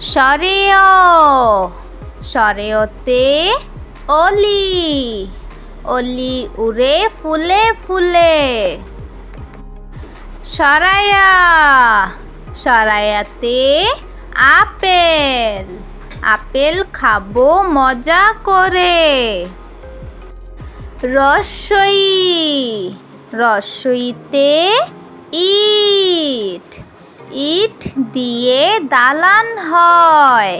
সরেয় সরেয়তে অলি অলি উড়ে ফুলে ফুলে। সরায়া সরায়াতে আপেল আপেল খাবো মজা করে। রস্বই রস্বইতে ইট ইট দিয়ে দালান হয়।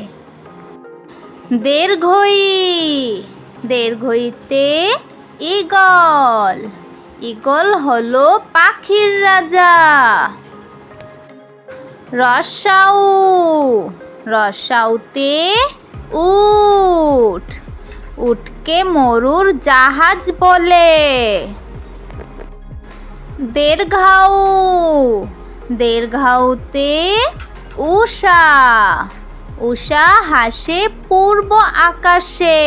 দীর্ঘই দীর্ঘইতে ঈগল ঈগল হলো পাখির রাজা। রস্বাউ রস্বাউতে উট উটকে মরুর জাহাজ বলে। দীর্ঘাউ দীর্ঘাউতে উষা উষা হাসে পূর্ব আকাশে।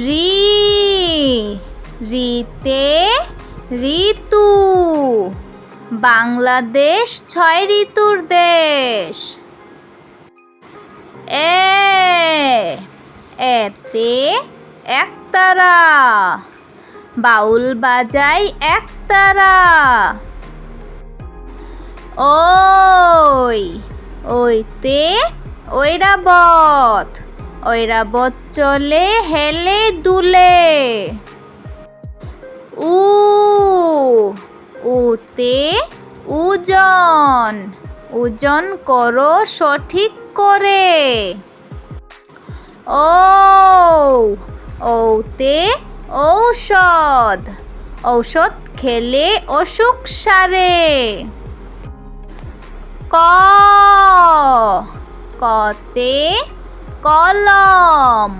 রি রিতে ঋতু বাংলাদেশ 6 ঋতুর দেশ। এতে একতারা বাউল বাজাই একতারা। ওই ওইতে ঐরাবত ঐরাবত চলে হেলে দুলে। উতে ওজন ওজন করো সঠিক করে। ঔতে ঔষধ ঔষধ খেলে অসুখ সারে। কতে কলম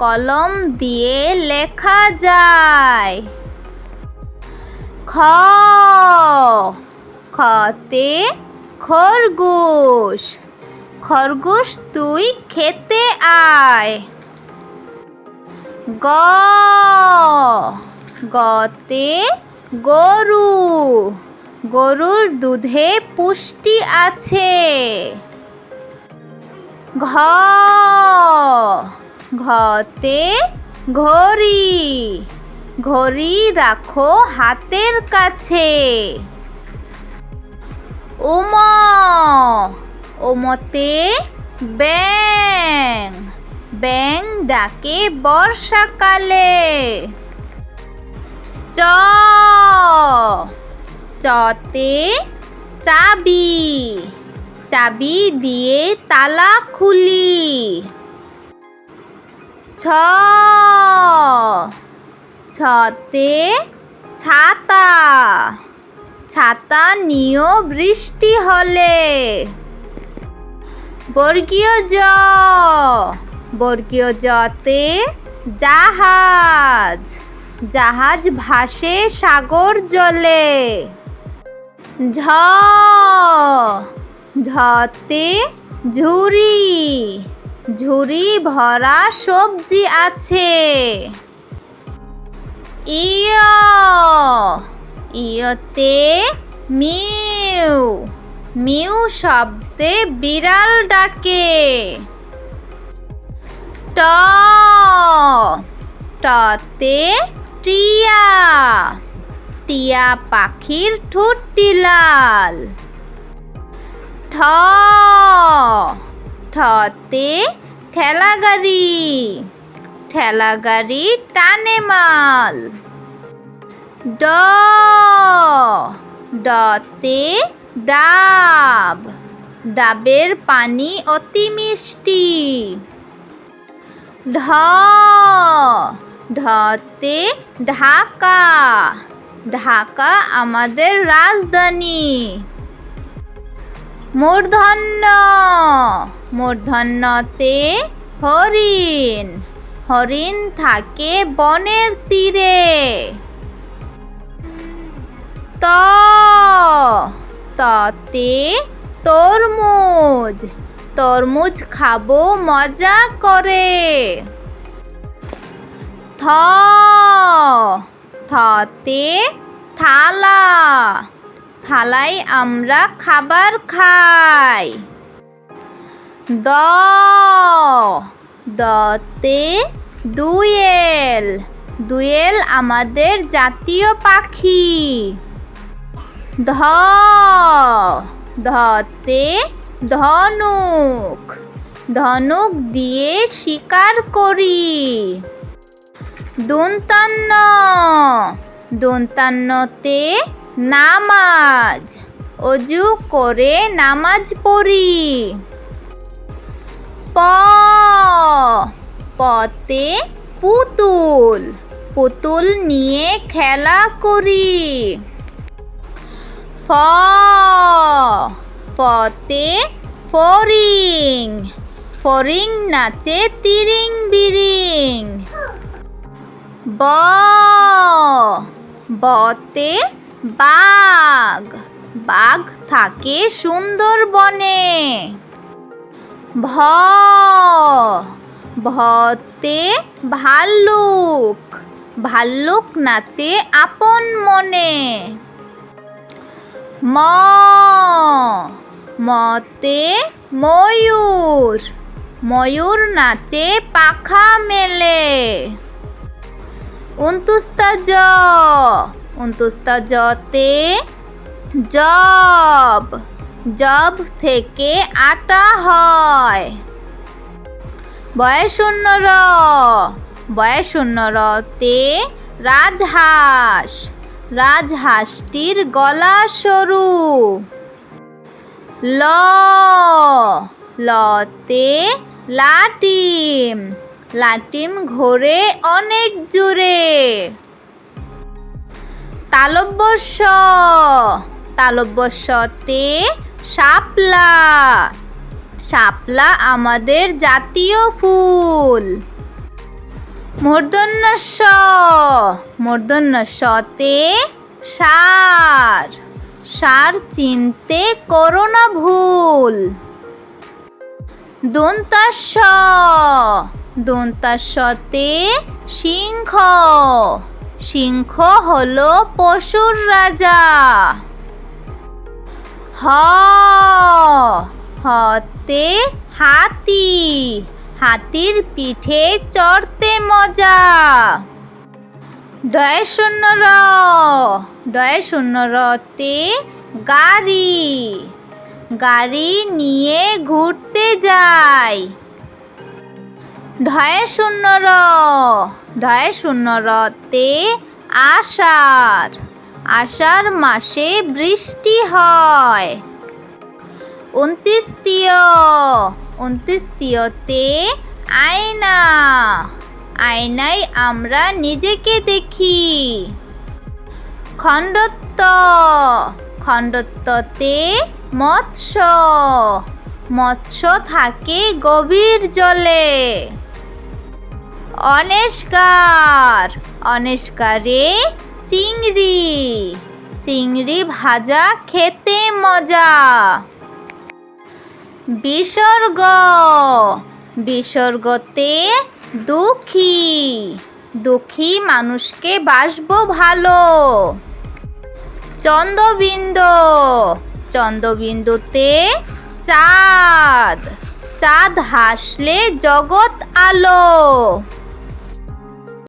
কলম দিয়ে লেখা যায়। খতে খরগোশ খরগোশ তুই খেতে আয়। গতে গরু গরুর দুধে পুষ্টি আছে। ঘতে ঘড়ি ঘড়ি রাখো হাতের কাছে। ওমতে ব্যাঙ ব্যাঙ ডাকে বর্ষাকালে। চতে চাবি চাবি দিয়ে তালা খুলি। ছতে ছাতা ছাতা নিও বৃষ্টি হলে। বর্গীয় জতে জাহাজ জাহাজ ভাসে সাগর জলে। ঝতে ঝুড়ি ঝুড়ি ভরা সবজি আছে। ইয়তে মিউ মিউ শব্দে বিড়াল ডাকে। টতে টিয়া টিয়া পাখির ঠোঁটটি লাল। ঠতে ঠেলাগাড়ি ঠেলাগাড়ি টানে মাল। ডতে ডাব ডাবের পানি অতি মিষ্টি। ঢতে ঢাকা ঢাকা আমাদের রাজধানী। মূর্ধন্যতে হরিণ হরিণ থাকে বনের তীরে। ততে তরমুজ তরমুজ খাবো মজা করে। থতে থালা থালায় আমরা খাবার খাই। দ দতে দোয়েল, দোয়েল আমাদের জাতীয় পাখি। ধ ধতে ধনুক, ধনুক দিয়ে শিকার করি। দন্তান্ন দন্তান্নতে নামাজ, অজু করে নামাজ পড়ি। প পতে পুতুল, পুতুল নিয়ে খেলা করি। ফ ফতে ফড়িং, ফড়িং নাচে তিরিং বিরিং। ব বতে বাঘ, বাঘ থাকে সুন্দরবনে। ভ ভতে ভাল্লুক, ভাল্লুক নাচে আপন মনে। ম মতে ময়ূর, ময়ূর নাচে পাখা মেলে। উনতুস্তা জ উনতুস্তা জতে জব, জব থেকে আটা হয়। বয়শূন্য র বয়শূন্য রতে রাজহাঁস, রাজহাঁসটির গলা সরু। ল লতে লাটিম, লাটিম ঘোরে অনেক জোরে। তালব্য শ তালব্য শতে শাপলা, শাপলা আমাদের জাতীয় ফুল। মূর্ধন্য ষ মূর্ধন্য শতে ষাঁড়, ষাঁড় চিনতে করো না ভুল। দন্তাস দন্তাসতে সিংহ, সিংহ হলো পশুর রাজা। হ হতে হাতি, হাতির পিঠে চড়তে মজা। ডয়শূন্য র ডয়শূন্য রতে গাড়ি, গাড়ি নিয়ে ঘুরতে যাই। ঢয়শূন্য র ঢয়শূন্য রতে আষাঢ়, আষাঢ় মাসে বৃষ্টি হয়। উনত্রিশতীয় উনত্রিশতীয়তে আয়না, আয়নায় আমরা নিজেকে দেখি। খণ্ডত্ব খণ্ডত্বতে মৎস্য, মৎস্য থাকে গভীর জলে। অনেস্কার অনেস্কারে চিংড়ি, চিংড়ি ভাজা খেতে মজা। বিসর্গ বিসর্গতে দুঃখী, দুঃখী মানুষকে বাসবো ভালো। চন্দ্রবিন্দু চন্দ্রবিন্দুতে চাঁদ, চাঁদ হাসলে জগৎ আলো।